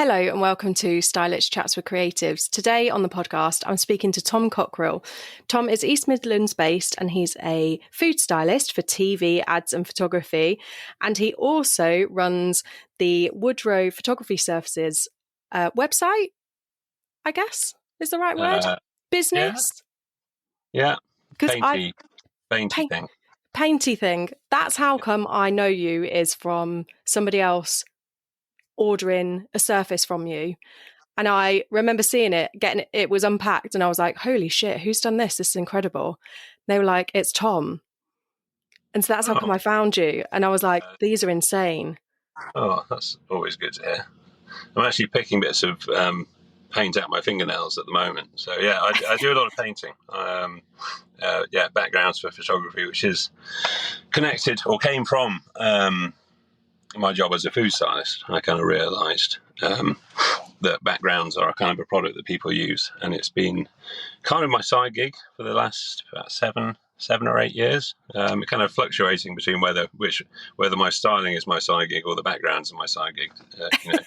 Hello and welcome to Stylist Chats with Creatives. Today on the podcast, I'm speaking to Tom Cockerill. Tom is East Midlands based and he's a food stylist for TV, ads and photography. And he also runs the Woodrow Photography Services website, I guess is the right word? Yeah, Business? yeah. Because Painty thing. Painty thing. That's how come I know you, is from somebody else ordering a surface from you. And I remember seeing it, it was unpacked, and I was like, holy shit, who's done this? This is incredible. And they were like, it's Tom. And so that's how come I found you. And I was like, these are insane. Oh, that's always good to hear. I'm actually picking bits of paint out my fingernails at the moment. So yeah, I do a lot of painting. Backgrounds for photography, which is connected or came from my job as a food stylist. I kind of realised that backgrounds are a kind of a product that people use, and it's been kind of my side gig for the last about seven or 8 years. Kind of fluctuating between whether my styling is my side gig or the backgrounds are my side gig,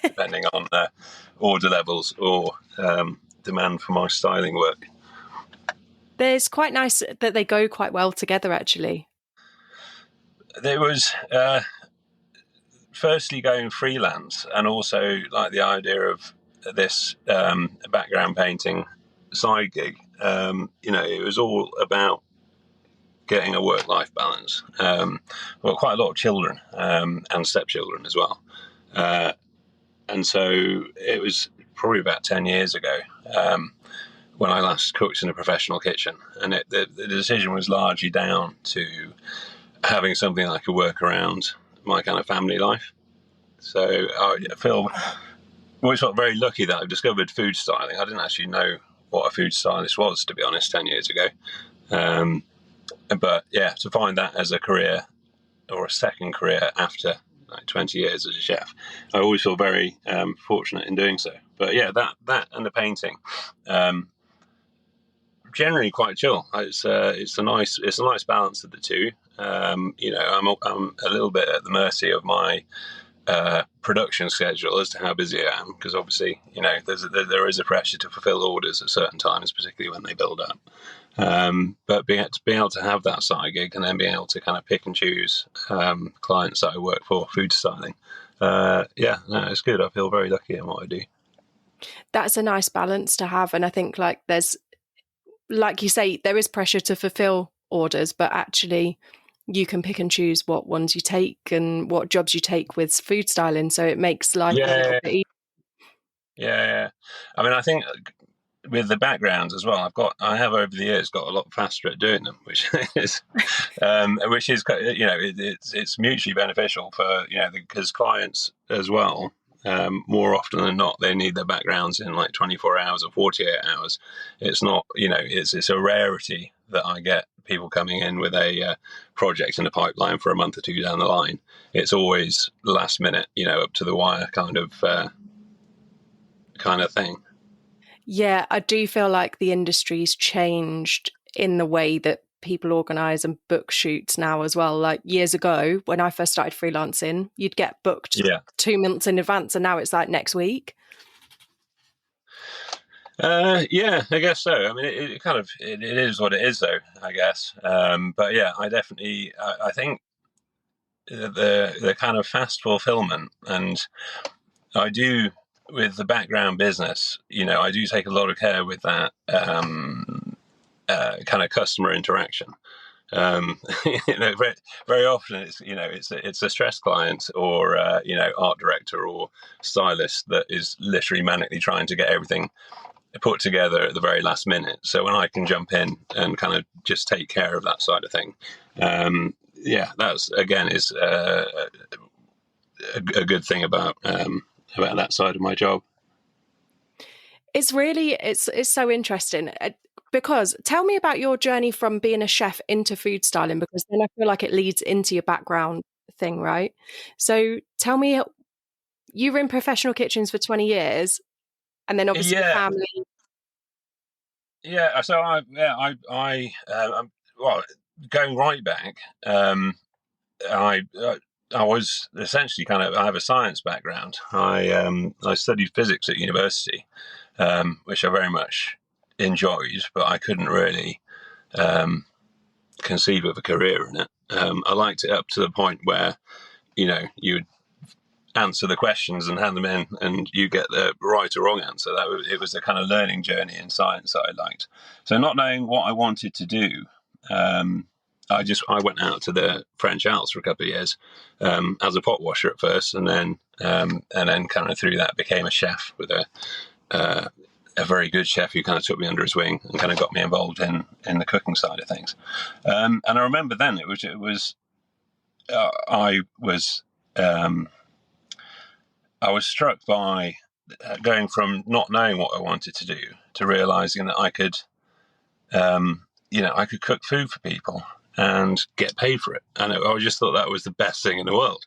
depending on order levels or demand for my styling work. There's quite nice that they go quite well together, actually. There was firstly going freelance, and also like the idea of this background painting side gig. It was all about getting a work-life balance. I've got quite a lot of children and stepchildren as well. And so it was probably about 10 years ago when I last cooked in a professional kitchen. And the decision was largely down to having something that I could work around my kind of family life. So I feel very lucky that I've discovered food styling. I didn't actually know what a food stylist was, to be honest, 10 years ago. But yeah, to find that as a career or a second career after like 20 years as a chef, I always feel very fortunate in doing so. But yeah, that and the painting, generally quite chill. It's a nice balance of the two. I'm a little bit at the mercy of my production schedule as to how busy I am, because obviously there is a pressure to fulfill orders at certain times, particularly when they build up. But being able to have that side gig and then being able to kind of pick and choose clients that I work for, food styling, it's good. I feel very lucky in what I do. That's a nice balance to have. And I think there's, like you say, there is pressure to fulfill orders, but actually you can pick and choose what ones you take and what jobs you take with food styling. So it makes life a little bit easier. Yeah. I mean, I think with the backgrounds as well, I have over the years got a lot faster at doing them, which is it's mutually beneficial for because clients as well. More often than not, they need their backgrounds in like 24 hours or 48 hours. It's not, it's a rarity that I get people coming in with a project in the pipeline for a month or two down the line. It's always last minute, up to the wire kind of thing. Yeah, I do feel like the industry's changed in the way that people organise and book shoots now as well. Like years ago, when I first started freelancing, you'd get booked 2 months in advance, and now it's like next week. I guess so. I mean, it is what it is, though, I guess. But yeah, I think the kind of fast fulfillment, and I do with the background business, I do take a lot of care with that kind of customer interaction. Very often it's a stressed client or art director or stylist that is literally manically trying to get everything put together at the very last minute. So when I can jump in and kind of just take care of that side of thing, that's again is a good thing about that side of my job. It's so interesting. Because tell me about your journey from being a chef into food styling, because then I feel like it leads into your background thing, right? So tell me, you were in professional kitchens for 20 years and then obviously family. Yeah. So I'm going right back. I I was essentially I have a science background. I studied physics at university, which I very much enjoyed, but I couldn't really conceive of a career in it. I liked it up to the point where, you would answer the questions and hand them in, and you get the right or wrong answer. It was a kind of learning journey in science that I liked. So not knowing what I wanted to do, I went out to the French Alps for a couple of years as a pot washer at first, and then kind of through that became a chef with a very good chef who kind of took me under his wing and kind of got me involved in the cooking side of things. And I remember then I was struck by going from not knowing what I wanted to do to realizing that I could cook food for people and get paid for it. And I just thought that was the best thing in the world.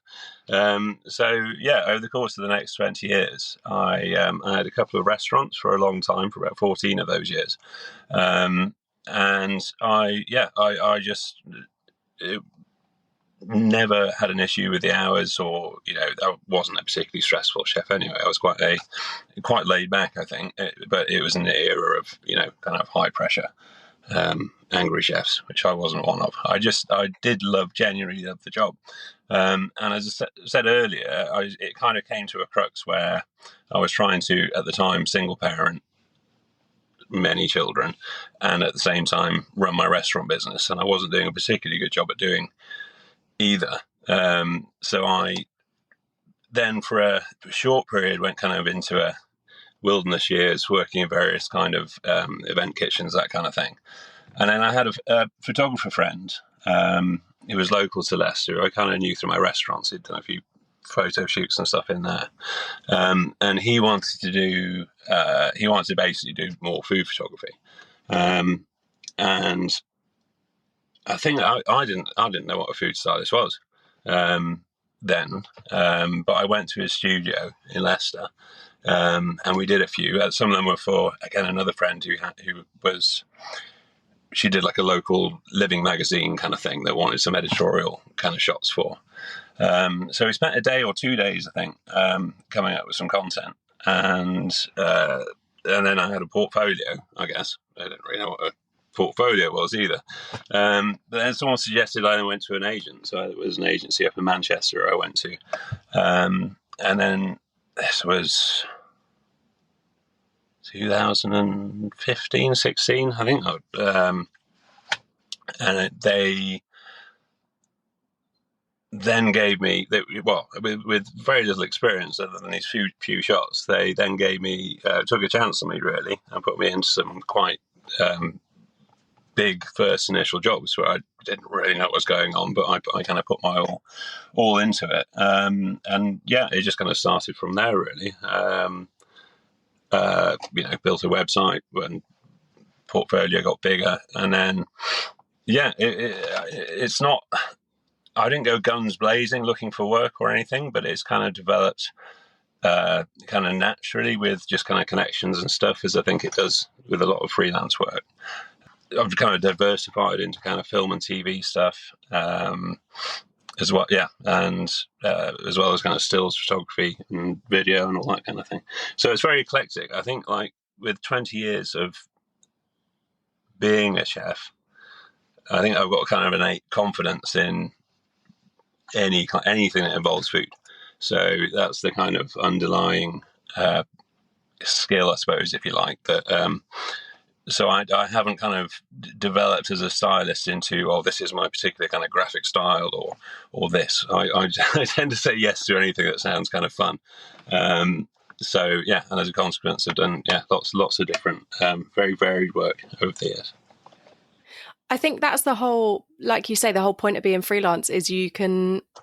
Over the course of the next 20 years, I had a couple of restaurants for a long time, for about 14 of those years. Never had an issue with the hours, or I wasn't a particularly stressful chef anyway. I was quite laid back, I think, but it was in the era of kind of high pressure, angry chefs, which I wasn't one of. I genuinely love the job, and as I said earlier, it kind of came to a crux where I was trying to, at the time, single parent many children, and at the same time run my restaurant business, and I wasn't doing a particularly good job at doing either. So I then, for a short period, went kind of into a wilderness years, working in various kind of event kitchens, that kind of thing. And then I had a photographer friend who was local to Leicester. I kind of knew through my restaurants. He'd done a few photo shoots and stuff in there. And he wanted to basically do more food photography. And I think I didn't know what a food stylist was then, but I went to his studio in Leicester, and we did a few. Some of them were for, again, another friend she did like a local living magazine kind of thing that wanted some editorial kind of shots for. So we spent a day or 2 days, I think, coming up with some content, and then I had a portfolio. I guess I didn't really know what a portfolio was either. But then someone suggested I went to an agent. So it was an agency up in Manchester I went to. And then this was 2015, 16, I think. And they then gave me, with very little experience other than these few shots, they then gave me, took a chance on me really, and put me into some quite big first initial jobs where I didn't really know what was going on, but I kind of put my all into it. And it just kind of started from there really. Built a website when portfolio got bigger, and then it's not, I didn't go guns blazing looking for work or anything, but it's kind of developed kind of naturally with just kind of connections and stuff, as I think it does with a lot of freelance work. I've kind of diversified into kind of film and TV stuff as well, and as well as kind of stills photography and video and all that kind of thing. So it's very eclectic. I think, like, with 20 years of being a chef, I think I've got kind of innate confidence in anything that involves food. So that's the kind of underlying skill, I suppose, if you like, that. So I haven't kind of developed as a stylist into, this is my particular kind of graphic style or this. I tend to say yes to anything that sounds kind of fun. And as a consequence, I've done lots of different very varied work over the years. I think that's the whole, like you say, the whole point of being freelance is you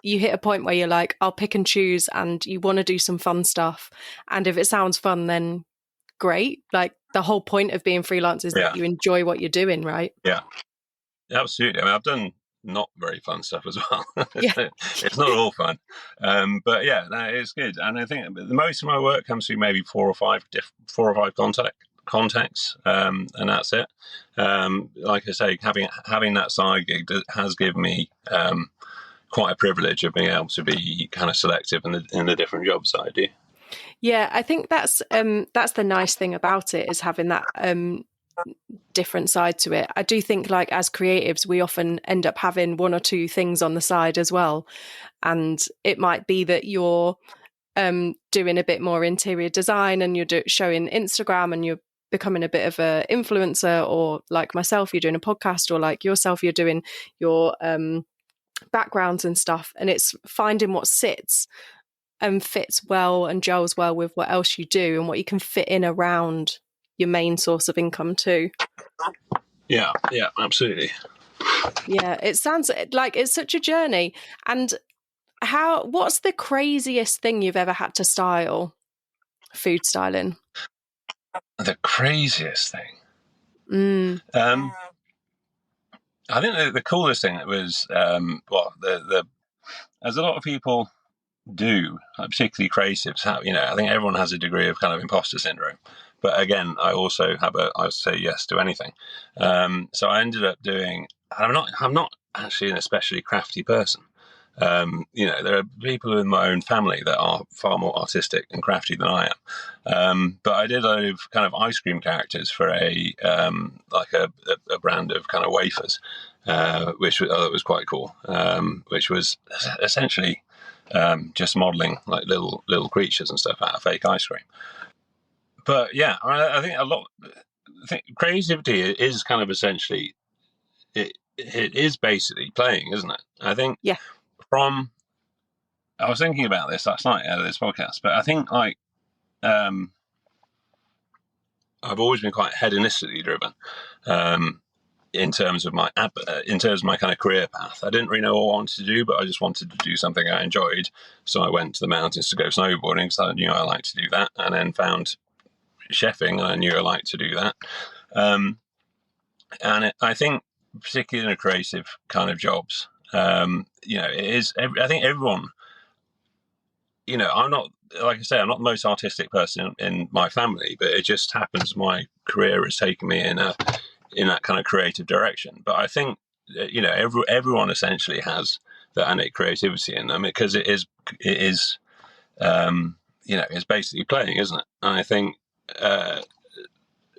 hit a point where you're like, I'll pick and choose, and you want to do some fun stuff. And if it sounds fun, then great. Like, the whole point of being freelance is that you enjoy what you're doing, right? Yeah, absolutely. I mean, I've done not very fun stuff as well. It's not all fun, but it's good. And I think most of my work comes through maybe four or five contacts, and that's it. Like I say, having that side gig has given me quite a privilege of being able to be kind of selective in the different jobs that I do. Yeah, I think that's the nice thing about it, is having that different side to it. I do think, like, as creatives, we often end up having one or two things on the side as well. And it might be that you're doing a bit more interior design, and you're showing Instagram, and you're becoming a bit of an influencer, or like myself, you're doing a podcast, or like yourself, you're doing your backgrounds and stuff. And it's finding what sits and fits well and gels well with what else you do, and what you can fit in around your main source of income too. Yeah, absolutely. Yeah, it sounds like it's such a journey. And what's the craziest thing you've ever had to style, food styling? The craziest thing. Mm. I think the coolest thing was as a lot of people do, particularly creatives, I think everyone has a degree of kind of imposter syndrome. But again, I also I say yes to anything. So I ended up doing. I'm not actually an especially crafty person. There are people in my own family that are far more artistic and crafty than I am. But I did a load of kind of ice cream characters for a brand of kind of wafers, which was quite cool. Which was essentially just modelling like little creatures and stuff out of fake ice cream. But yeah, I think creativity is kind of essentially it is basically playing, isn't it? I think Yeah. I was thinking about this last night out of this podcast, but I think like I've always been quite hedonistically driven in terms of my kind of career path. I didn't really know what I wanted to do, but I just wanted to do something I enjoyed. So I went to the mountains to go snowboarding because I knew I liked to do that, and then found chefing, and I knew I liked to do that. I think particularly in a creative kind of jobs, it is. I think everyone. I'm not, like I say, I'm not the most artistic person in my family, but it just happens my career has taken me in that kind of creative direction. But I think, everyone essentially has that innate creativity in them, because it's basically playing, isn't it? And I think,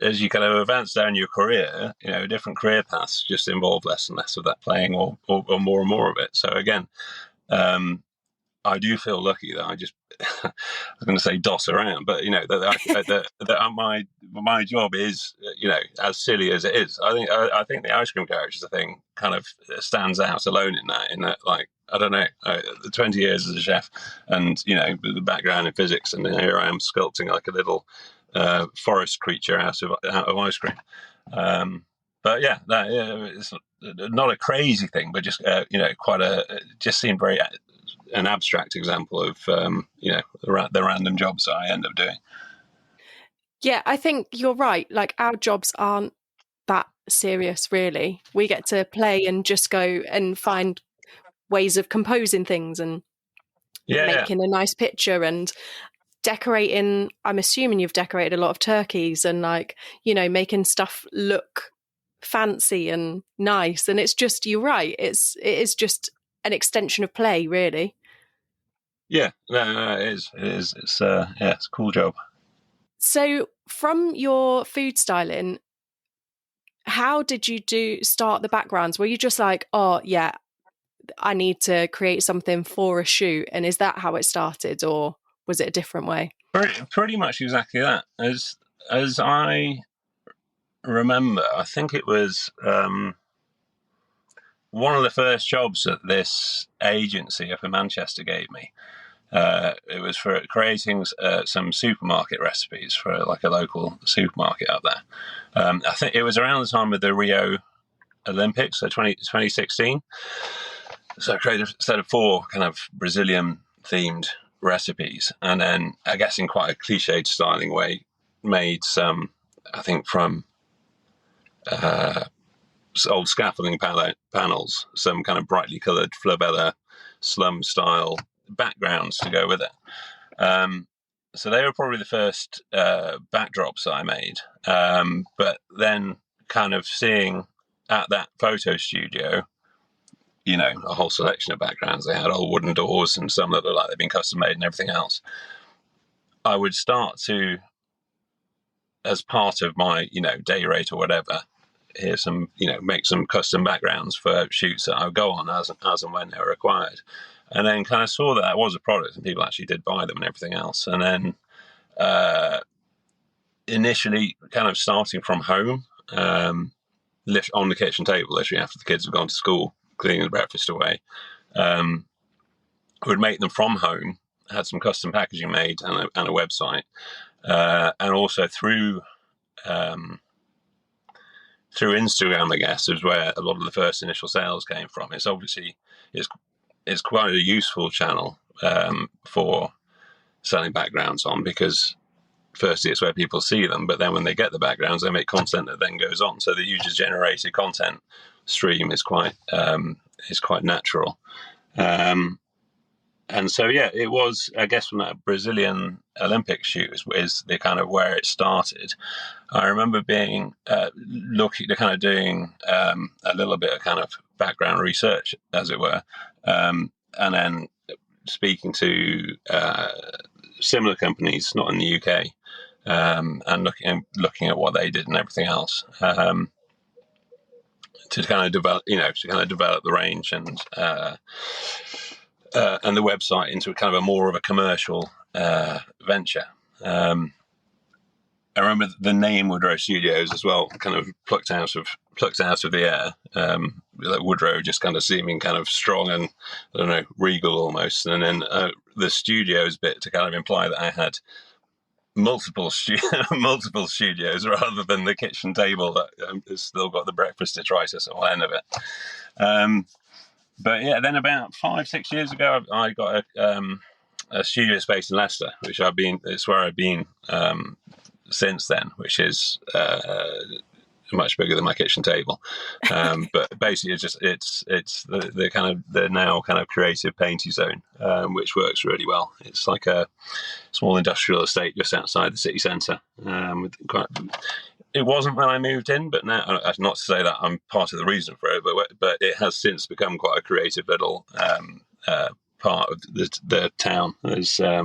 as you kind of advance down your career, different career paths just involve less and less of that playing, or more and more of it. So again, I do feel lucky that I just, I was going to say doss around, but that my job is, as silly as it is. I think the ice cream characters thing kind of stands out alone in that, like, I don't know, 20 years as a chef, and the background in physics, and here I am sculpting like a little forest creature out of ice cream. But yeah, it's not a crazy thing, but just just seemed very an abstract example of the random jobs that I end up doing. Yeah, I think you're right. Like, our jobs aren't that serious, really. We get to play and just go and find ways of composing things, and making a nice picture, and decorating. I'm assuming you've decorated a lot of turkeys, and like, making stuff look fancy and nice. And it's just, you're right, it is just an extension of play, really. Yeah, no, it is. It's a cool job. So from your food styling, how did you start the backgrounds? Were you just like, oh yeah, I need to create something for a shoot, and is that how it started, or was it a different way? Pretty much exactly that. As I remember, I think it was one of the first jobs that this agency up in Manchester gave me. It was for creating some supermarket recipes for like a local supermarket up there. I think it was around the time of the Rio Olympics, so 2016. So I created a set of 4 kind of Brazilian themed recipes, and then, I guess in quite a cliched styling way, made some, I think, from old scaffolding panels, some kind of brightly coloured Flabella slum style backgrounds to go with it. So they were probably the first backdrops that I made. But then kind of seeing at that photo studio a whole selection of backgrounds. They had old wooden doors and some that looked like they'd been custom made and everything else. I would start to, as part of my, day rate or whatever, here's some, make some custom backgrounds for shoots that I would go on as and when they were required. And then kind of saw that was a product and people actually did buy them and everything else. And then initially kind of starting from home, lift on the kitchen table, literally after the kids have gone to school, cleaning the breakfast away. Would make them from home, had some custom packaging made and a website. And also through Instagram, I guess, is where a lot of the first initial sales came from. It's obviously it's quite a useful channel for selling backgrounds on, because firstly it's where people see them, but then when they get the backgrounds, they make content that then goes on. So the user generated content stream is quite natural. And so, yeah, it was, I guess, from that Brazilian Olympic shoot is the kind of where it started. I remember being doing a little bit of kind of background research, as it were, and then speaking to similar companies, not in the UK, and looking at what they did and everything else, to kind of develop the range and the website into a kind of a more of a commercial venture. I remember the name Woodrow Studios as well, kind of plucked out of the air. Like Woodrow just kind of seeming kind of strong and, I don't know, regal almost. And then the studios bit to kind of imply that I had multiple studios rather than the kitchen table that has still got the breakfast detritus at one end of it. But yeah, then about 5-6 years ago, I got a studio space in Leicester, which it's where I've been since then, which is much bigger than my kitchen table. But basically, it's the kind of the now kind of creative painty zone, which works really well. It's like a small industrial estate just outside the city centre. It wasn't when I moved in, but now, not to say that I'm part of the reason for it, but it has since become quite a creative little part of the town. There's a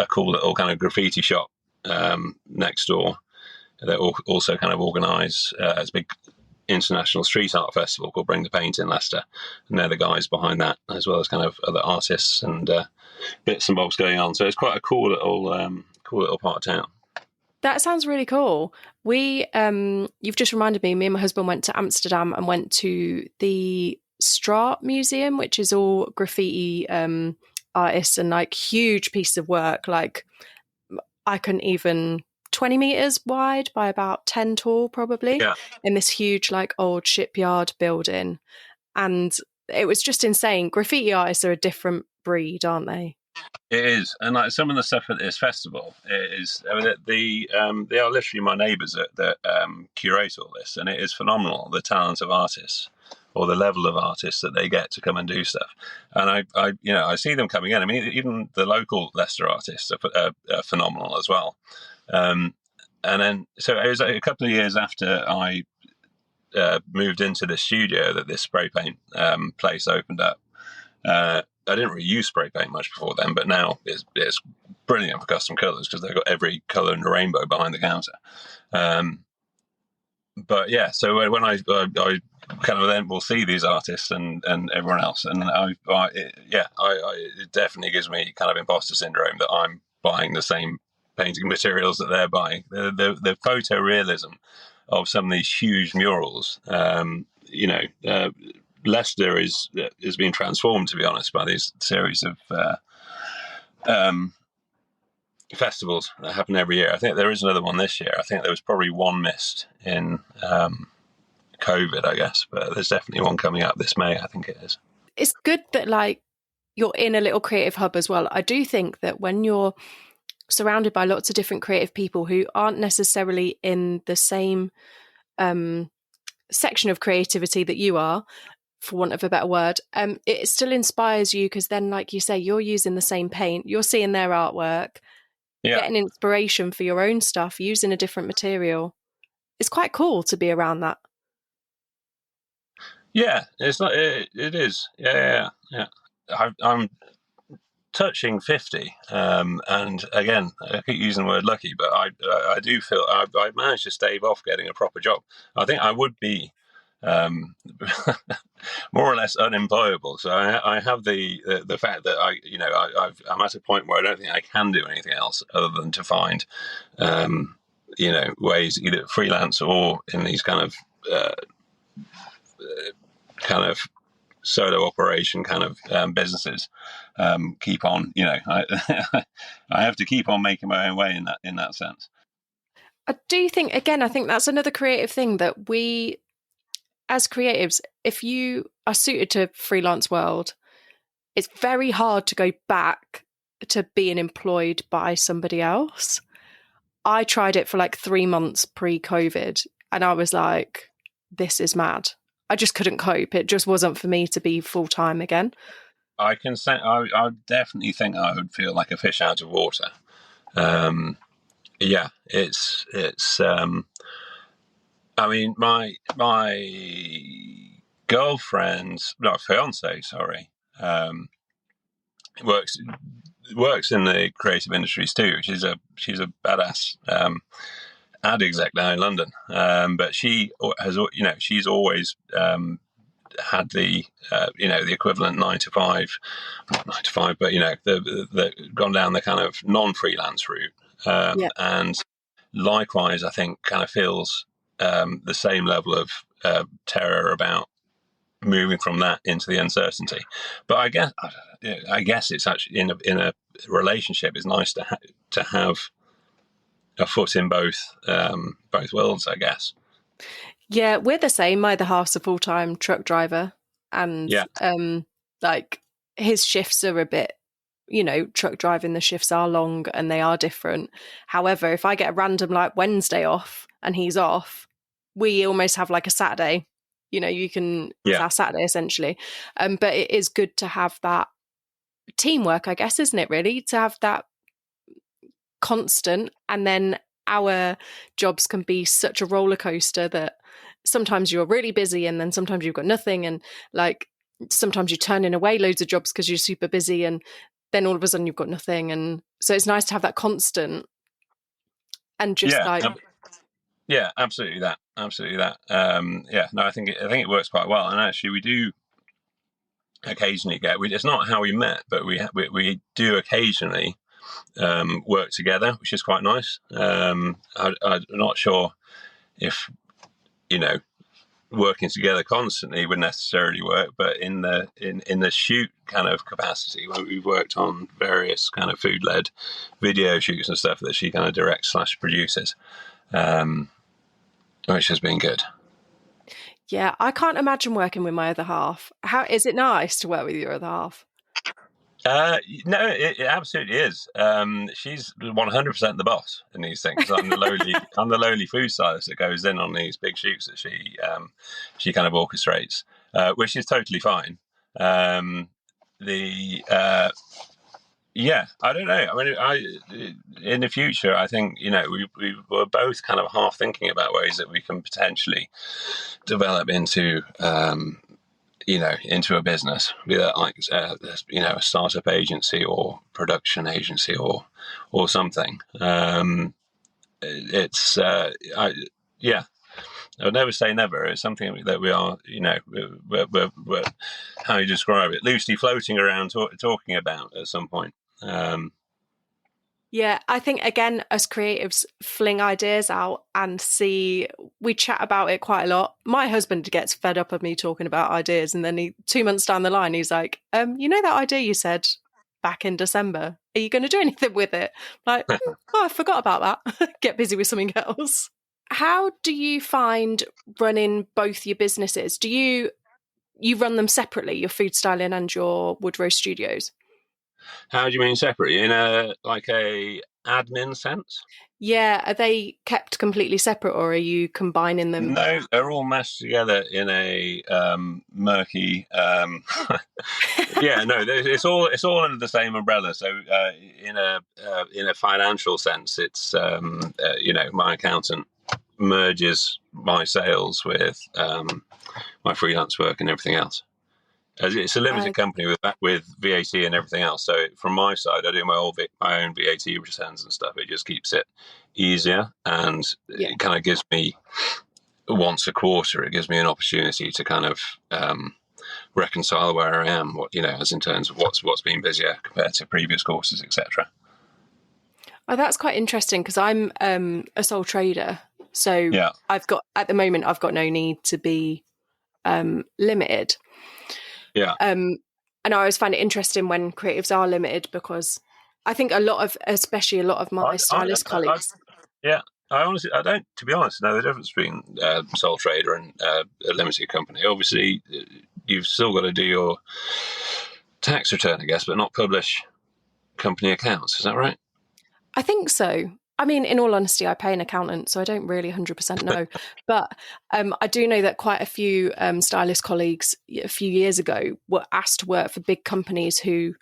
cool little kind of graffiti shop next door that also kind of organise a big international street art festival called Bring the Paint in Leicester, and they're the guys behind that, as well as kind of other artists and bits and bobs going on. So it's quite a cool little part of town. That sounds really cool. You've just reminded me and my husband went to Amsterdam and went to the Straat Museum, which is all graffiti artists and like huge piece of work. Like I couldn't even 20 meters wide by about 10 tall, probably, in this huge like old shipyard building. And it was just insane. Graffiti artists are a different breed, aren't they? It is, and like some of the stuff at this festival is, I mean, they are literally my neighbours that curate all this, and it is phenomenal, the talent of artists or the level of artists that they get to come and do stuff. And I see them coming in. I mean, even the local Leicester artists are phenomenal as well. And then, so it was a couple of years after I moved into the studio that this spray paint place opened up. I didn't really use spray paint much before then, but now it's brilliant for custom colours because they've got every colour in the rainbow behind the counter. But yeah, so when I kind of then will see these artists and everyone else, and it definitely gives me kind of imposter syndrome that I'm buying the same painting materials that they're buying. The photorealism of some of these huge murals, Leicester is being transformed, to be honest, by these series of festivals that happen every year. I think there is another one this year. I think there was probably one missed in COVID, I guess, but there's definitely one coming up this May, I think it is. It's good that like you're in a little creative hub as well. I do think that when you're surrounded by lots of different creative people who aren't necessarily in the same section of creativity that you are, for want of a better word, it still inspires you because then, like you say, you're using the same paint, you're seeing their artwork, getting inspiration for your own stuff, using a different material. It's quite cool to be around that. Yeah, it's not. It is. Yeah. I'm touching 50, and again, I keep using the word lucky, but I do feel I managed to stave off getting a proper job. I think I would be um, more or less unemployable. So I have the fact that I'm at a point where I don't think I can do anything else other than to find ways, either freelance or in these kind of solo operation kind of businesses. Keep on, I I have to keep on making my own way in that sense. I do think, again, I think that's another creative thing that we, as creatives, if you are suited to freelance world, it's very hard to go back to being employed by somebody else. I tried it for like 3 months pre-COVID, and I was like, this is mad. I just couldn't cope. It just wasn't for me to be full-time again. I can say I definitely think I would feel like a fish out of water. Yeah, it's. I mean, my girlfriend's, no, fiance, sorry, works works in the creative industries too. She's a badass ad exec now in London. But she has, she's always had the the equivalent 9 to 5, not 9 to 5, but the gone down the kind of non-freelance route, Yeah. and likewise, I think kind of feels the same level of terror about moving from that into the uncertainty. But I guess it's actually in a relationship. It's nice to have a foot in both worlds, I guess. Yeah, we're the same. My other half's a full-time truck driver, and Yeah, like his shifts are a bit, truck driving, the shifts are long and they are different. However, if I get a random like Wednesday off and he's off, we almost have like a Saturday. It's yeah, our Saturday essentially. But it is good to have that teamwork, I guess, isn't it, really? To have that constant, and then our jobs can be such a roller coaster that sometimes you're really busy and then sometimes you've got nothing, and like sometimes you're turning away loads of jobs because you're super busy, and then all of a sudden you've got nothing. And so it's nice to have that constant, and just yeah, like, yeah. Absolutely that. Yeah, no, I think it works quite well. And actually, we do occasionally it's not how we met, but we do occasionally work together, which is quite nice. I'm not sure if you know working together constantly would necessarily work, but in the shoot kind of capacity, when we've worked on various kind of food led video shoots and stuff that she kind of directs/produces, which has been good. yeah, I can't imagine working with my other half. How is it nice to work with your other half? No, it absolutely is. She's 100% the boss in these things. I'm the lowly food stylist that goes in on these big shoots that she kind of orchestrates, which is totally fine. The Yeah, I don't know. I mean, in the future, I think we were both kind of half thinking about ways that we can potentially develop into into a business, be that like a startup agency or production agency or something. It's yeah, I would never say never. It's something that we are, we're how you describe it, loosely floating around talking about at some point. Yeah, I think again, as creatives, fling ideas out and see, we chat about it quite a lot. My husband gets fed up of me talking about ideas, and then 2 months down the line, he's like, that idea you said back in December, are you going to do anything with it? Like, oh, I forgot about that. Get busy with something else. How do you find running both your businesses? Do you run them separately, your food styling and your Woodrow Studios? How do you mean separate? In a admin sense? Yeah, are they kept completely separate, or are you combining them? No, they're all mashed together in a murky. Yeah, no, it's all under the same umbrella. So in a financial sense, it's my accountant merges my sales my freelance work and everything else. As it's a limited company with VAT and everything else. So from my side, I do my own VAT returns and stuff. It just keeps it easier, and it kind of gives me once a quarter. It gives me an opportunity to kind of reconcile where I am, as in terms of what's been busier compared to previous courses, etc. Oh, that's quite interesting because I'm a sole trader. So I've got no need to be limited. Yeah. And I always find it interesting when creatives are limited, because I think especially a lot of my stylist colleagues. I honestly, I don't, to be honest, know the difference between sole trader and a limited company. Obviously, you've still got to do your tax return, I guess, but not publish company accounts. Is that right? I think so. I mean, in all honesty, I pay an accountant, so I don't really 100% know. But I do know that quite a few stylist colleagues a few years ago were asked to work for big companies who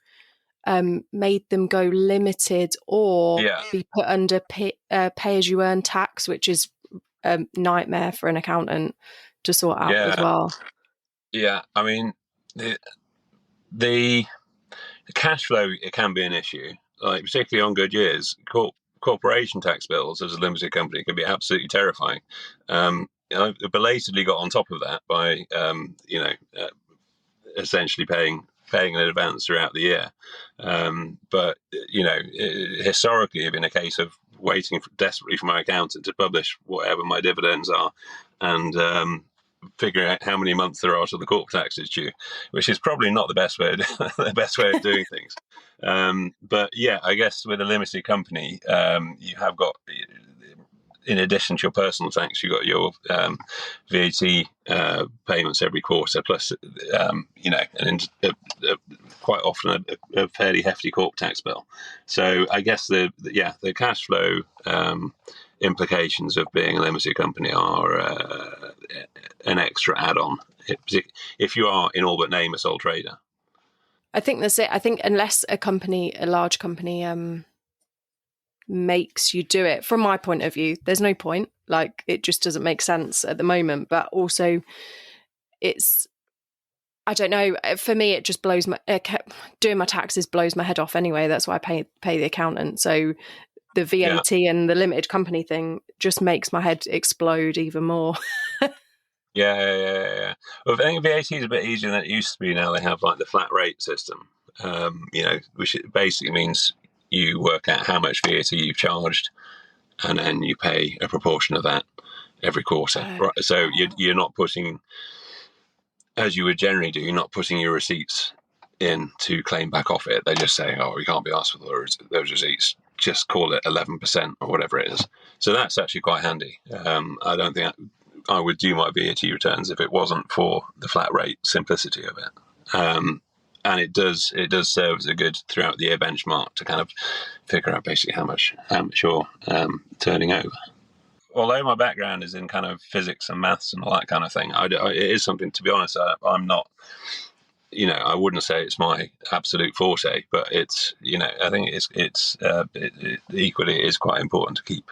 made them go limited or be put under pay-as-you-earn tax, which is a nightmare for an accountant to sort out as well. Yeah, I mean, the cash flow, it can be an issue, like particularly on good years. Corporation tax bills as a limited company can be absolutely terrifying. I belatedly got on top of that by, essentially paying in advance throughout the year. But historically, it's been a case of waiting desperately for my accountant to publish whatever my dividends are, and figuring out how many months there are till the corp tax is due, which is probably not the best way of doing things. But yeah, I guess with a limited company, you have got, in addition to your personal tax, you've got your VAT payments every quarter, plus quite often a fairly hefty corp tax bill. So I guess the cash flow implications of being a limited company are an extra add-on if you are, in all but name, a sole trader. I think that's it. I think unless a large company makes you do it, from my point of view, there's no point. Like, it just doesn't make sense at the moment. But also, I don't know, for me, it just doing my taxes blows my head off anyway. That's why I pay the accountant. So the VAT and the limited company thing just makes my head explode even more. Yeah. Well, I think VAT is a bit easier than it used to be. Now they have like the flat rate system, which basically means you work out how much VAT you've charged, and then you pay a proportion of that every quarter. Right? So you're not putting, as you would generally do, you're not putting your receipts in to claim back off it. They're just saying, "Oh, we can't be asked for those receipts. Just call it 11% or whatever it is." So that's actually quite handy. I don't think I would do my VAT returns if it wasn't for the flat rate simplicity of it. And it does serve as a good throughout the year benchmark to kind of figure out basically how much you're turning over. Although my background is in kind of physics and maths and all that kind of thing, it is something, to be honest, I'm not, I wouldn't say it's my absolute forte, but it's, I think it equally is quite important to keep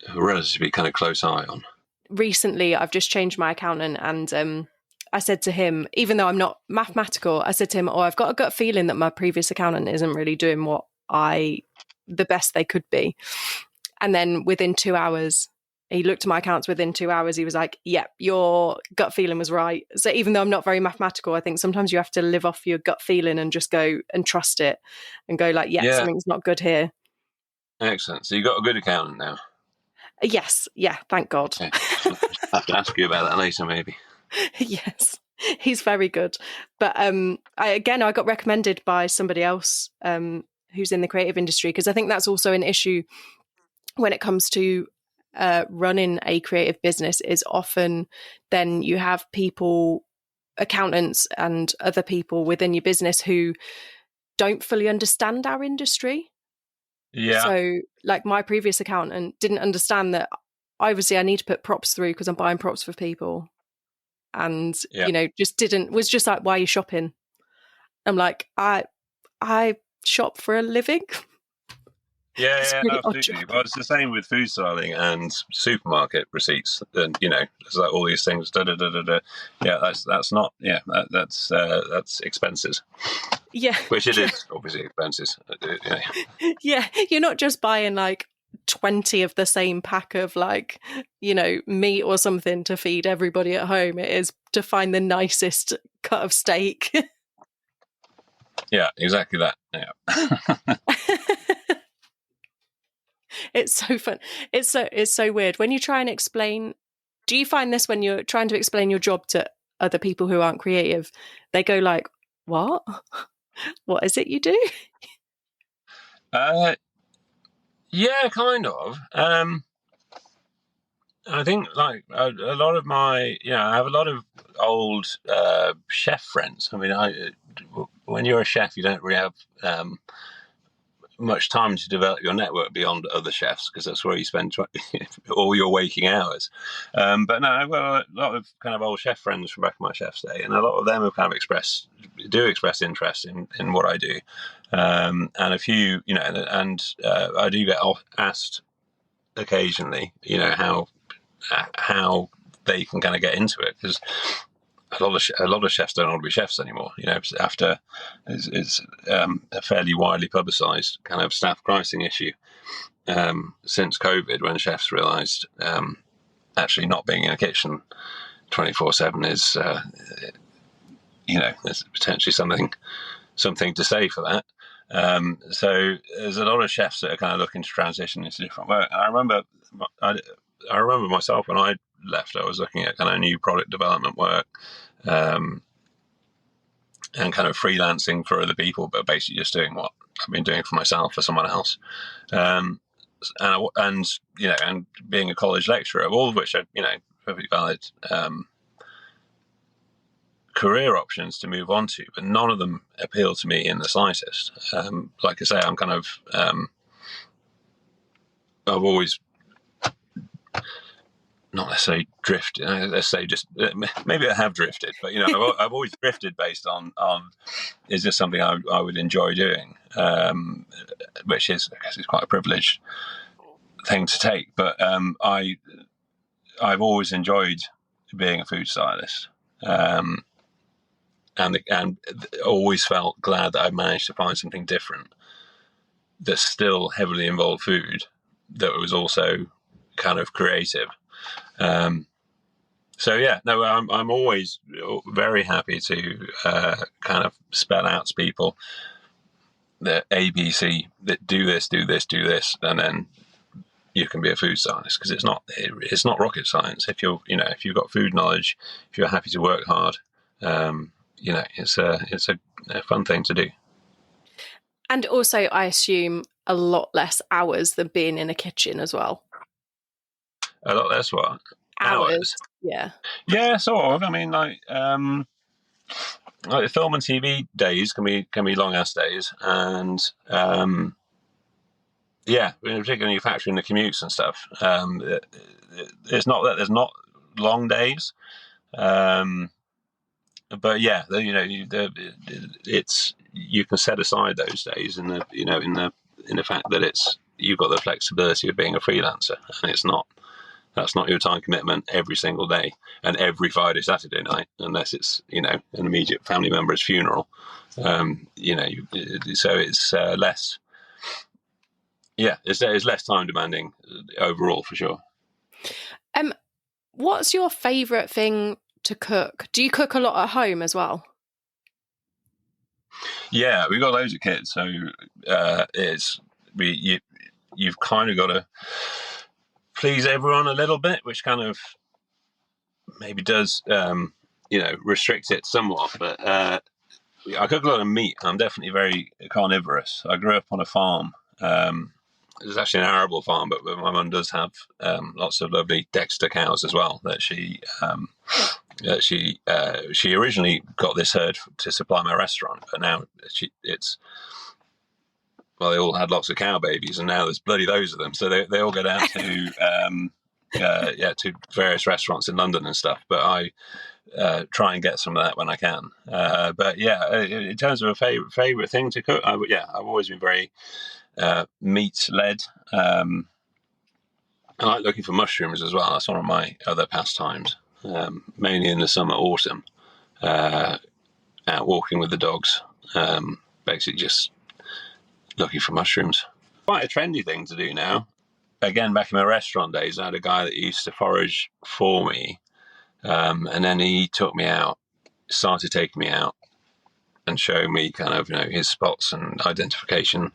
a relatively kind of close eye on. Recently, I've just changed my accountant, and I said to him, even though I'm not mathematical, I said to him, "Oh, I've got a gut feeling that my previous accountant isn't really doing the best they could be." And then within 2 hours, he looked at my accounts. Within 2 hours, he was like, "Yep, your gut feeling was right." So even though I'm not very mathematical, I think sometimes you have to live off your gut feeling and just go and trust it and go like, yeah. Something's not good here. Excellent. So you got a good accountant now? Yes. Yeah. Thank God. Okay. I'll have to ask you about that later, maybe. Yes, he's very good. But I got recommended by somebody else who's in the creative industry, because I think that's also an issue when it comes to running a creative business. Is often then you have people, accountants and other people within your business, who don't fully understand our industry. Yeah. So like my previous accountant didn't understand that obviously I need to put props through because I'm buying props for people. And, was just like, "Why are you shopping?" I'm like, I shop for a living. Yeah, It's a yeah, really odd absolutely. job. Well, it's the same with food styling and supermarket receipts, and there's like all these things. Da, da, da, da, da. Yeah, that's not. Yeah, that's expenses, Yeah, which it yeah, is obviously expenses. Yeah. yeah. You're not just buying like 20 of the same pack of like, meat or something to feed everybody at home. It is to find the nicest cut of steak. Yeah, exactly that. Yeah. It's so fun. It's so weird. When you try and explain, do you find this when you're trying to explain your job to other people who aren't creative? They go like, "What? What is it you do?" uh, yeah, kind of. I think like a lot of my, I have a lot of old chef friends. I mean, when you're a chef, you don't really have much time to develop your network beyond other chefs because that's where you spend all your waking hours. But no, I've got a lot of kind of old chef friends from back in my chef's day, and a lot of them have kind of express interest in what I do, and a few, I do get asked occasionally, how they can kind of get into it because a lot of chefs don't want to be chefs anymore. After it's a fairly widely publicised kind of staff pricing issue since COVID, when chefs realised actually not being in a kitchen 24/7 is there's potentially something to say for that. So there's a lot of chefs that are kind of looking to transition into different work. And I remember myself when I left, I was looking at kind of new product development work, and kind of freelancing for other people, but basically just doing what I've been doing for myself for someone else. And being a college lecturer, all of which are, perfectly valid career options to move on to, but none of them appeal to me in the slightest. Like I say, I'm kind of, I've always not necessarily drifted. Let's say just maybe I have drifted, but I've always drifted based on is this something I would enjoy doing, which is, I guess, is quite a privileged thing to take. But I've always enjoyed being a food stylist, and always felt glad that I managed to find something different that still heavily involved food, that was also kind of creative. So yeah, no, I'm always very happy to kind of spell out to people that ABC, that do this, do this, do this, and then you can be a food stylist, because it's not rocket science. If you've got food knowledge, if you're happy to work hard, it's a fun thing to do. And also, I assume a lot less hours than being in a kitchen as well. A lot less what? Hours. Yeah. Yeah, sort of. I mean, like the film and TV days can be long ass days, and particularly factoring the commutes and stuff. It's not that there's not long days, but yeah, it's, you can set aside those days in the fact that you've got the flexibility of being a freelancer, and that's not your time commitment every single day and every Friday, Saturday night, unless it's an immediate family member's funeral. So it's less. Yeah, it's less time demanding overall, for sure. What's your favourite thing to cook? Do you cook a lot at home as well? Yeah, we've got loads of kids, so you've kind of got to please everyone a little bit, which kind of maybe does restrict it somewhat. But I cook a lot of meat. I'm definitely very carnivorous. I grew up on a farm. It's actually an arable farm, but my mum does have lots of lovely Dexter cows as well. That she originally got this herd to supply my restaurant, but now they all had lots of cow babies, and now there's bloody loads of them. So they all go down to to various restaurants in London and stuff. But try and get some of that when I can. But yeah, in terms of a favorite thing to cook, I've always been very meat led. I like looking for mushrooms as well. That's one of my other pastimes, mainly in the summer, autumn, out walking with the dogs, basically just looking for mushrooms. Quite a trendy thing to do now. Again, back in my restaurant days, I had a guy that used to forage for me, and then he took me out, started taking me out and showing me kind of, his spots and identification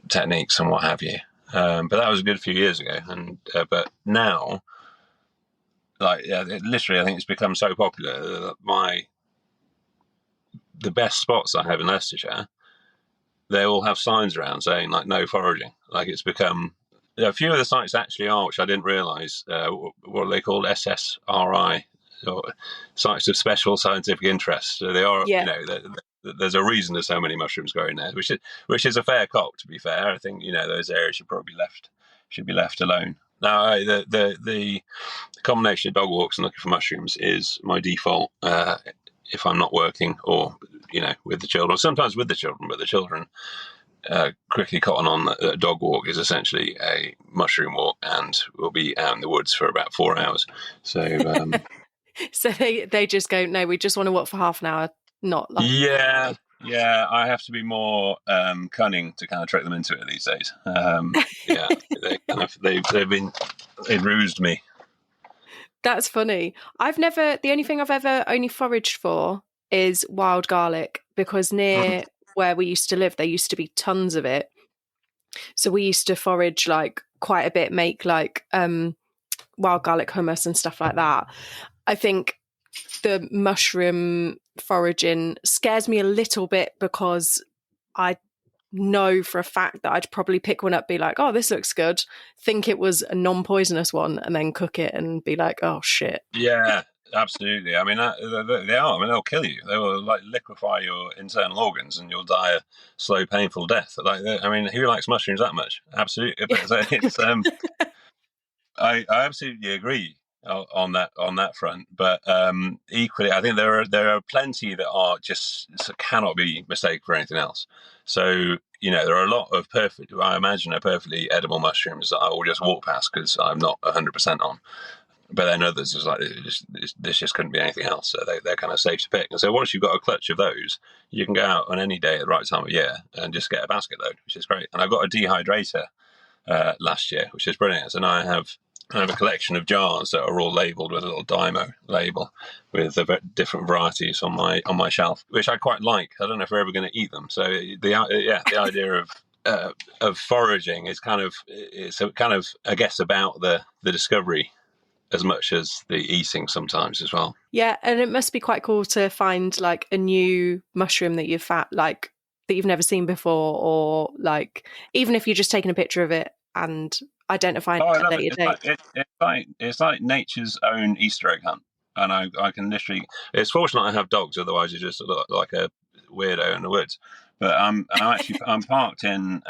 techniques and what have you. But that was a good few years ago, and but now, literally, I think it's become so popular that the best spots I have in Leicestershire, they all have signs around saying like no foraging. Like it's become a few of the sites actually are, which I didn't realise, what are they called, SSRI, or sites of special scientific interest. So they are, Yeah. there's a reason there's so many mushrooms growing there, which is a fair cop. To be fair, I think those areas should be left alone. Now, the combination of dog walks and looking for mushrooms is my default if I'm not working or with the children. Sometimes with the children, but the children quickly cotton on that a dog walk is essentially a mushroom walk, and we'll be out in the woods for about 4 hours. So So they just go, no, we just want to walk for half an hour, not like. yeah, I have to be more cunning to kind of trick them into it these days. Yeah, they've rused me. That's funny. The only thing I've ever only foraged for is wild garlic, because near where we used to live, there used to be tons of it. So we used to forage like quite a bit, make like wild garlic hummus and stuff like that. I think the mushroom foraging scares me a little bit, because I know for a fact that I'd probably pick one up, be like, oh, this looks good, think it was a non-poisonous one, and then cook it and be like, oh shit. Yeah, absolutely. I mean, they are. I mean, they'll kill you. They will like liquefy your internal organs, and you'll die a slow, painful death. I mean, who likes mushrooms that much? Absolutely. It's I absolutely agree on that front. But equally, I think there are plenty that are just cannot be mistaken for anything else. So there are a lot of I imagine, are perfectly edible mushrooms that I will just walk past because I'm not 100% on. But then others is like, this just couldn't be anything else. So they're kind of safe to pick. And so once you've got a clutch of those, you can go out on any day at the right time of year and just get a basket load, which is great. And I got a dehydrator last year, which is brilliant. So now I have a collection of jars that are all labelled with a little Dymo label with the different varieties on my shelf, which I quite like. I don't know if we're ever going to eat them. So the idea of foraging is kind of I guess about the discovery as much as the eating sometimes as well. Yeah, and it must be quite cool to find like a new mushroom that you've never seen before, or like even if you're just taking a picture of it and identifying Oh, I it at love a it. later date. It's like nature's own Easter egg hunt, and I can literally. It's fortunate I have dogs, otherwise you just look like a weirdo in the woods. But I'm parked in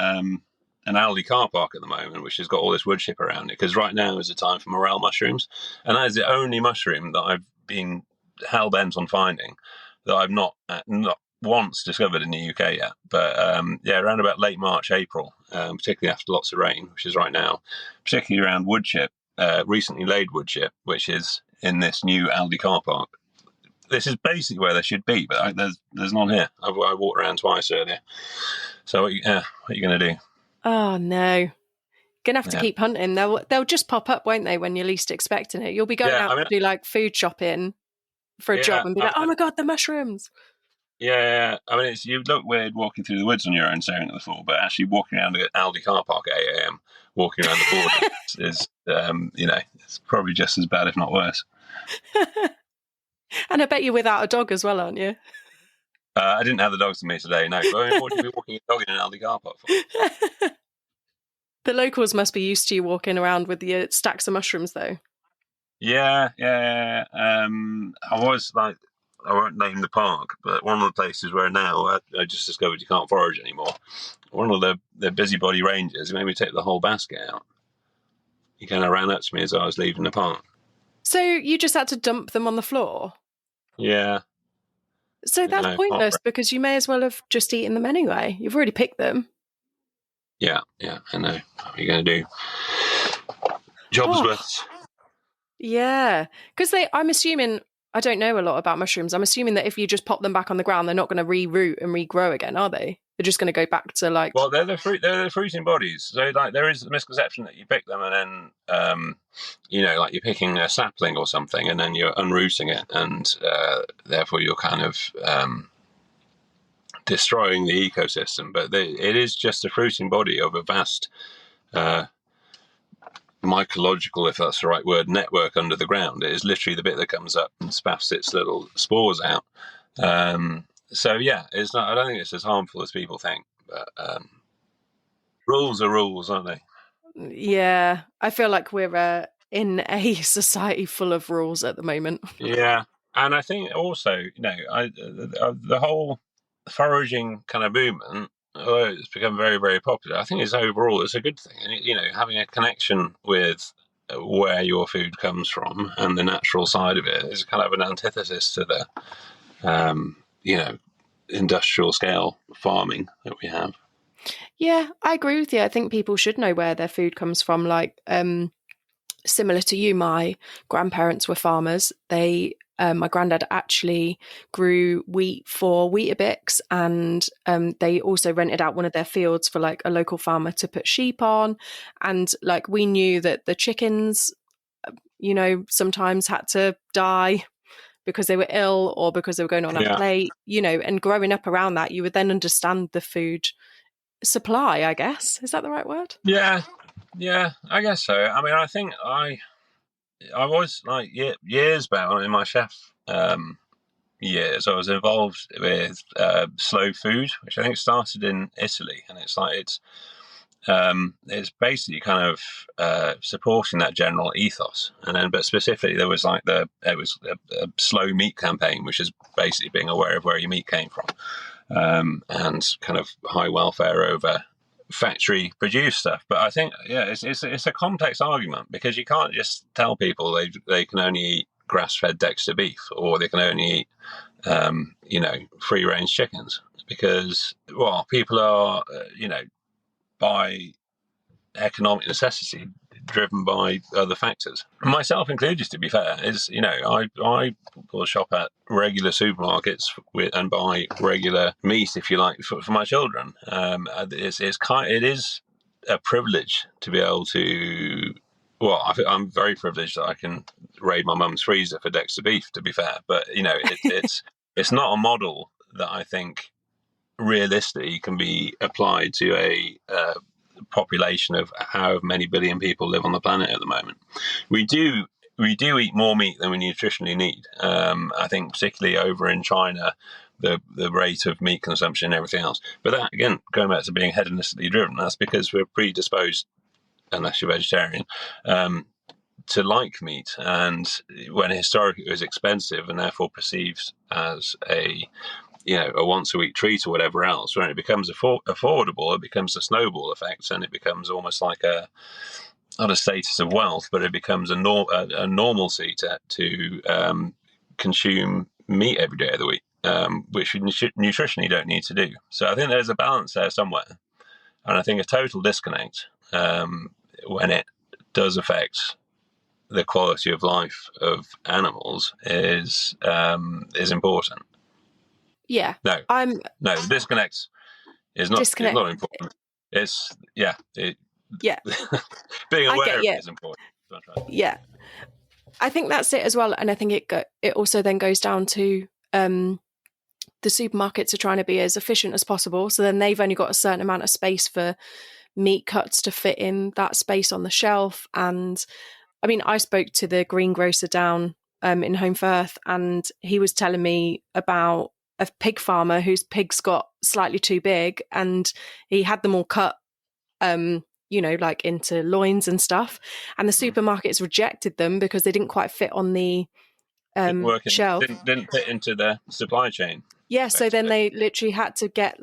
an Aldi car park at the moment, which has got all this wood chip around it, because right now is the time for morel mushrooms, and that is the only mushroom that I've been hell bent on finding that I've not once discovered in the UK yet. But around about late March, April, particularly after lots of rain, which is right now, particularly around wood chip, recently laid wood chip, which is in this new Aldi car park. This is basically where they should be, but there's none here. I walked around twice earlier. So what are you going to do? Oh no. Gonna have to keep hunting. They'll just pop up, won't they, when you're least expecting it? You'll be going out to do like food shopping for a job and be like, oh my god, the mushrooms. Yeah, I mean, you look weird walking through the woods on your own staring at the floor, but actually walking around the Aldi car park at 8 a.m, walking around the border is it's probably just as bad, if not worse. And I bet you're without a dog as well, aren't you? I didn't have the dogs with me today, no. But what would you be walking a dog in an Aldi car park for? The locals must be used to you walking around with your stacks of mushrooms, though. Yeah. I was like, I won't name the park, but one of the places where now I just discovered you can't forage anymore. One of the busybody rangers made me take the whole basket out. He kind of ran up to me as I was leaving the park. So you just had to dump them on the floor? Yeah, So that's no, pointless because you may as well have just eaten them anyway. You've already picked them. yeah, I know. What are you going to do? Jobs Oh, worth. yeah. Because I'm assuming, I don't know a lot about mushrooms. I'm assuming that if you just pop them back on the ground, they're not going to re-root and regrow again, are they? They're just going to go back to like. Well, they're the fruit. They're the fruiting bodies. So, like, there is the misconception that you pick them and then, like you're picking a sapling or something, and then you're unrooting it, and therefore you're kind of destroying the ecosystem. But it is just a fruiting body of a vast mycological, if that's the right word, network under the ground. It is literally the bit that comes up and spaffs its little spores out. So yeah, it's not. I don't think it's as harmful as people think. But rules are rules, aren't they? Yeah, I feel like we're in a society full of rules at the moment. Yeah, and I think also, the whole foraging kind of movement, although it's become very, very popular, I think it's a good thing. And having a connection with where your food comes from and the natural side of it is kind of an antithesis to the, industrial scale farming that we have. Yeah, I agree with you. I think people should know where their food comes from. Like, similar to you, my grandparents were farmers. My granddad actually grew wheat for Weetabix, and they also rented out one of their fields for like a local farmer to put sheep on. And like we knew that the chickens, sometimes had to die because they were ill or because they were going on a Yeah, plate, and growing up around that, you would then understand the food supply, I guess. Is that the right word? yeah, yeah. I guess so. I mean, I think I was like years back in my chef years, I was involved with slow food, which I think started in Italy, and it's basically kind of supporting that general ethos. And then, but specifically, there was like it was a slow meat campaign, which is basically being aware of where your meat came from, and kind of high welfare over factory produced stuff. But I think, yeah, it's a complex argument because you can't just tell people they can only eat grass fed Dexter beef or they can only eat free range chickens because, well, people are, by economic necessity, driven by other factors. Myself included, to be fair, I will shop at regular supermarkets and buy regular meat, if you like, for my children. It is a privilege to be able to. Well, I'm very privileged that I can raid my mum's freezer for Dexter beef. To be fair, but it's not a model that I think realistically can be applied to a population of how many billion people live on the planet at the moment. We do eat more meat than we nutritionally need. I think particularly over in China, the rate of meat consumption and everything else. But that again, going back to being hedonistically driven, that's because we're predisposed, unless you're vegetarian, to like meat, and when historically it was expensive and therefore perceived as a once a week treat or whatever else, when it becomes affordable, it becomes a snowball effect, and it becomes almost like not a status of wealth, but it becomes a normalcy to consume meat every day of the week, which you nutritionally don't need to do. So I think there's a balance there somewhere, and I think a total disconnect when it does affect the quality of life of animals is important. Yeah, No, I'm no, the disconnect is not. It's disconnect. not important. It's yeah. Yeah, Being I aware get of it you. is important. Yeah, I think that's it as well. And I think it also then goes down to the supermarkets are trying to be as efficient as possible. So then they've only got a certain amount of space for meat cuts to fit in that space on the shelf. And I mean, I spoke to the greengrocer down in Home Firth, and he was telling me about a pig farmer whose pigs got slightly too big, and he had them all cut, like into loins and stuff. And the supermarkets rejected them because they didn't quite fit on the Didn't work in. shelf. Didn't fit into the supply chain. Yeah, so then Effectively. they literally had to get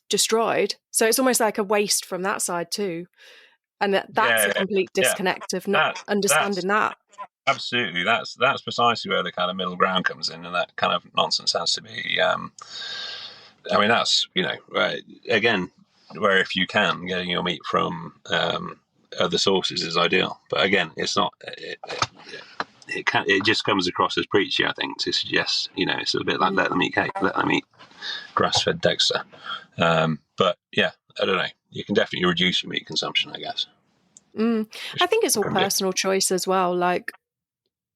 destroyed. So it's almost like a waste from that side too. And that's a Yeah, complete yeah. disconnect of not That's understanding that. absolutely that's precisely where the kind of middle ground comes in, and that kind of nonsense has to be. I mean, that's again, where if you can, getting your meat from other sources is ideal. But again, it's not. It just comes across as preachy, I think, to suggest it's a bit like let them eat cake, let them eat grass-fed Dexter. But yeah, I don't know. You can definitely reduce your meat consumption, I guess. I think it's all personal choice as well. Like,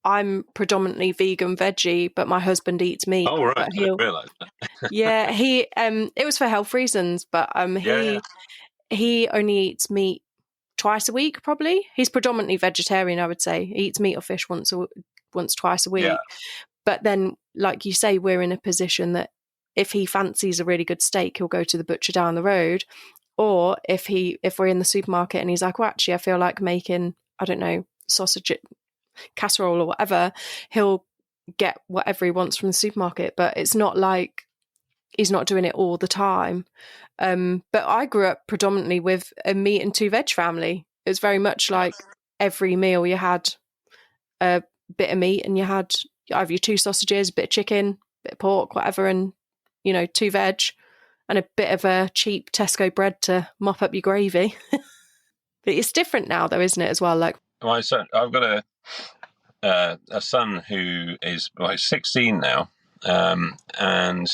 I'm predominantly vegan veggie, but my husband eats meat. Oh right, But I didn't realise that. yeah, he it was for health reasons, but Yeah, he only eats meat twice a week, probably. He's predominantly vegetarian, I would say. He eats meat or fish twice a yeah, week. But then, like you say, we're in a position that if he fancies a really good steak, he'll go to the butcher down the road. Or if we're in the supermarket and he's like, well, actually, I feel like making, I don't know, sausage casserole or whatever, he'll get whatever he wants from the supermarket. But it's not like he's not doing it all the time. But I grew up predominantly with a meat and two veg family. It was very much like every meal you had a bit of meat and you had either your two sausages, a bit of chicken, bit of pork, whatever, and two veg and a bit of a cheap Tesco bread to mop up your gravy. But it's different now, though, isn't it? As well, like my son. I've got a son who is 16 now, and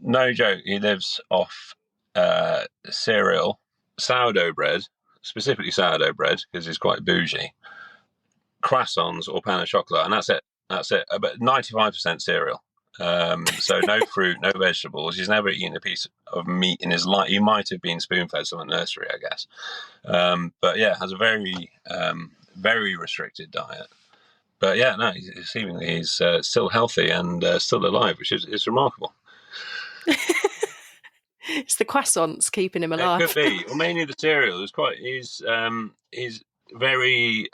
no joke, he lives off cereal, sourdough bread, specifically sourdough bread because he's quite bougie, croissants or pain au chocolat, and that's it. That's it. But 95% cereal. So no fruit, no vegetables. He's never eaten a piece of meat in his life. He might have been spoon-fed some in nursery, I guess. But yeah, has a very, very restricted diet. But yeah, no, seemingly he's still healthy and still alive, which is remarkable. it's the croissants keeping him It could alive. be, or mainly the cereal. He's very.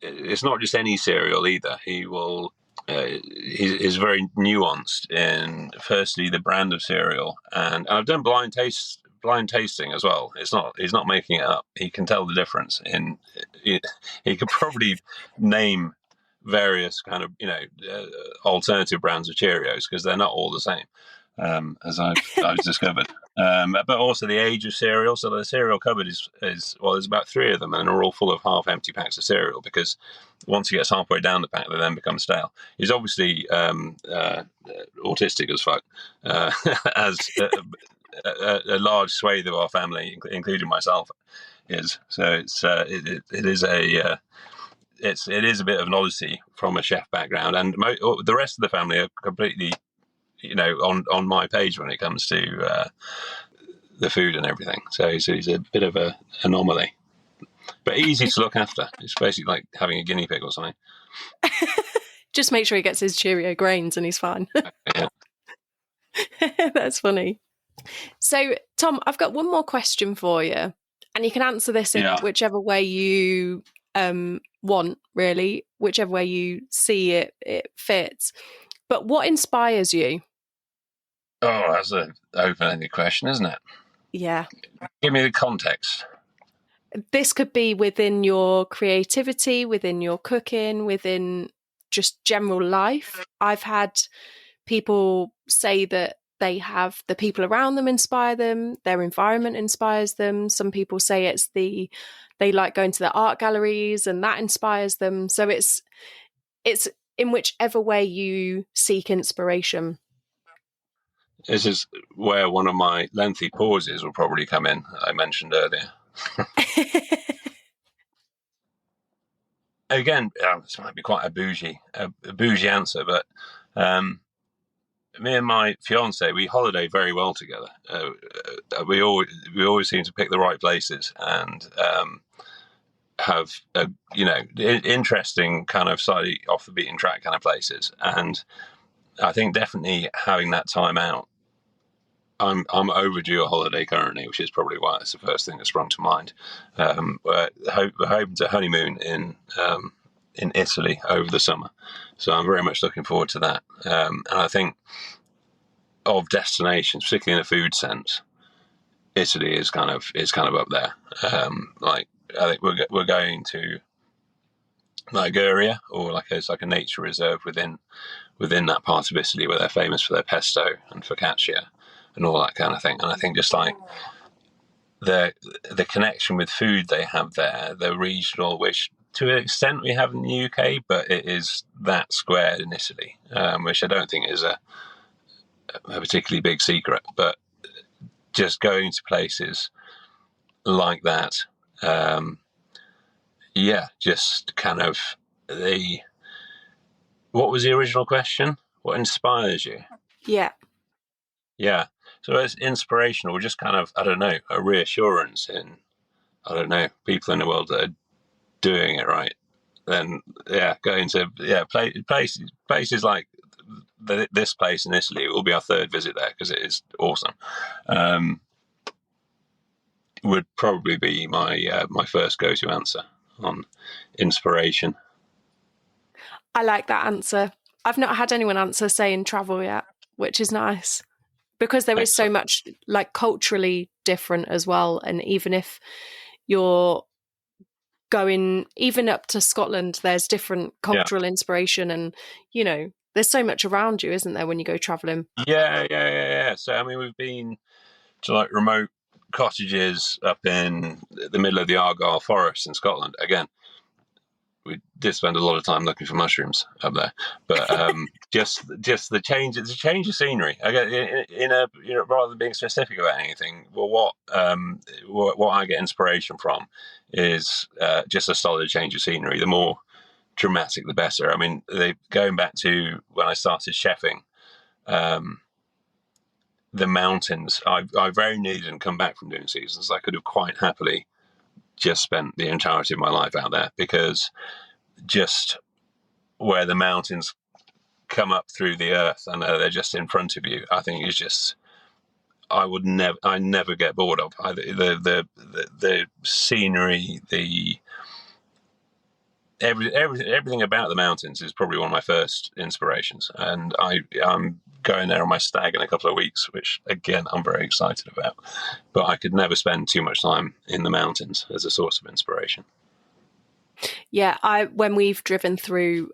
It's not just any cereal either. He will. He's very nuanced in firstly the brand of cereal, and I've done blind tasting as well. He's not making it up. He can tell the difference he could probably name various kind of alternative brands of Cheerios because they're not all the same, as I've discovered. But also the age of cereal. So the cereal cupboard is well, there's about 3 of them, and they're all full of half-empty packs of cereal because once he gets halfway down the pack, they then become stale. He's obviously autistic as fuck, as a large swathe of our family, including myself, is. So it is a bit of an odyssey from a chef background, and the rest of the family are completely, on my page when it comes to the food and everything. So he's a bit of a anomaly, but easy to look after. It's basically like having a guinea pig or something. Just make sure he gets his Cheerio grains and he's fine. Yeah. That's funny. So, Tom, I've got one more question for you, and you can answer this in whichever way you want, really, whichever way you see it fits. But what inspires you? Oh, that's an open-ended question, isn't it? Yeah. Give me the context. This could be within your creativity, within your cooking, within just general life. I've had people say that they have the people around them inspire them, their environment inspires them. Some people say they like going to the art galleries and that inspires them. So it's in whichever way you seek inspiration. This is where one of my lengthy pauses will probably come in, I mentioned earlier. Again, this might be quite a bougie answer, but me and my fiance, we holiday very well together. We always seem to pick the right places and have interesting kind of slightly off the beaten track kind of places. And I think definitely having that time out. I'm overdue a holiday currently, which is probably why it's the first thing that sprung to mind. We're hoping to honeymoon in Italy over the summer, so I'm very much looking forward to that. And I think of destinations, particularly in a food sense, Italy is kind of up there. Like I think we're going to Liguria, or it's like a nature reserve within that part of Italy where they're famous for their pesto and focaccia and all that kind of thing. And I think just like the connection with food they have there, the regional, which to an extent we have in the UK, but it is that squared in Italy, which I don't think is a particularly big secret. But just going to places like that, just kind of what was the original question? What inspires you? Yeah. Yeah. So it's inspirational, just kind of, I don't know, a reassurance in, I don't know, people in the world that are doing it right. Then, going to, places like this place in Italy will be our third visit there because it is awesome. Would probably be my first go-to answer on inspiration. I like that answer. I've not had anyone answer saying travel yet, which is nice, because there is so much like culturally different as well. And even if you're going even up to Scotland, there's different cultural inspiration, and there's so much around you, isn't there, when you go traveling? Yeah. So I mean, we've been to like remote cottages up in the middle of the Argyll forest in Scotland. Again, we did spend a lot of time looking for mushrooms up there, but just the change. It's a change of scenery. In a rather than being specific about anything. Well, what I get inspiration from is just a solid change of scenery. The more dramatic, the better. I mean, going back to when I started chefing. The mountains, I very nearly didn't come back from doing seasons. I could have quite happily just spent the entirety of my life out there, because just where the mountains come up through the earth and they're just in front of you, I think is just, I never get bored of. The scenery, everything about the mountains is probably one of my first inspirations, and I'm going there on my stag in a couple of weeks, which again I'm very excited about. But I could never spend too much time in the mountains as a source of inspiration. Yeah, when we've driven through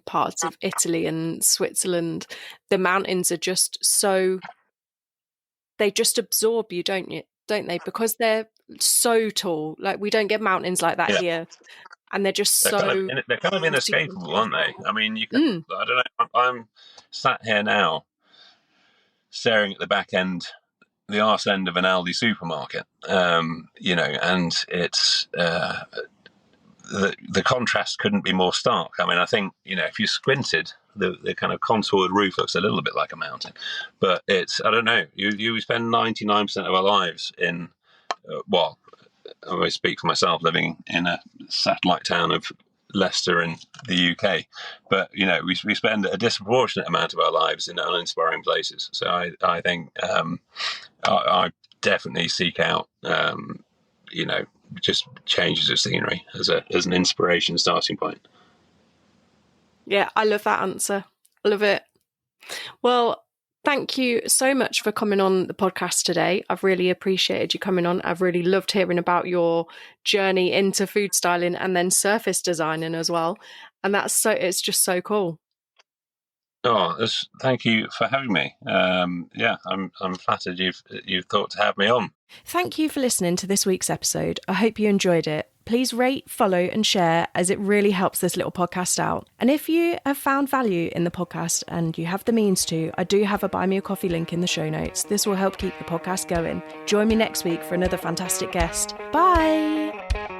parts of Italy and Switzerland, the mountains are just so, they just absorb you, don't they? Because they're so tall. Like, we don't get mountains like that here. And they're just they're kind of inescapable, aren't they? I mean, you can. I don't know. I'm sat here now, staring at the back end, the arse end of an Aldi supermarket. And it's the contrast couldn't be more stark. I mean, I think if you squinted, the kind of contoured roof looks a little bit like a mountain, but it's, I don't know. You spend 99% of our lives in I always speak for myself, living in a satellite town of Leicester in the UK. But, we spend a disproportionate amount of our lives in uninspiring places. So I think I definitely seek out, just changes of scenery as an inspiration starting point. Yeah, I love that answer. I love it. Well, thank you so much for coming on the podcast today. I've really appreciated you coming on. I've really loved hearing about your journey into food styling and then surface designing as well. And it's just so cool. Oh, thank you for having me. I'm flattered you've thought to have me on. Thank you for listening to this week's episode. I hope you enjoyed it. Please rate, follow and share, as it really helps this little podcast out. And if you have found value in the podcast and you have the means to, I do have a Buy Me a Coffee link in the show notes. This will help keep the podcast going. Join me next week for another fantastic guest. Bye!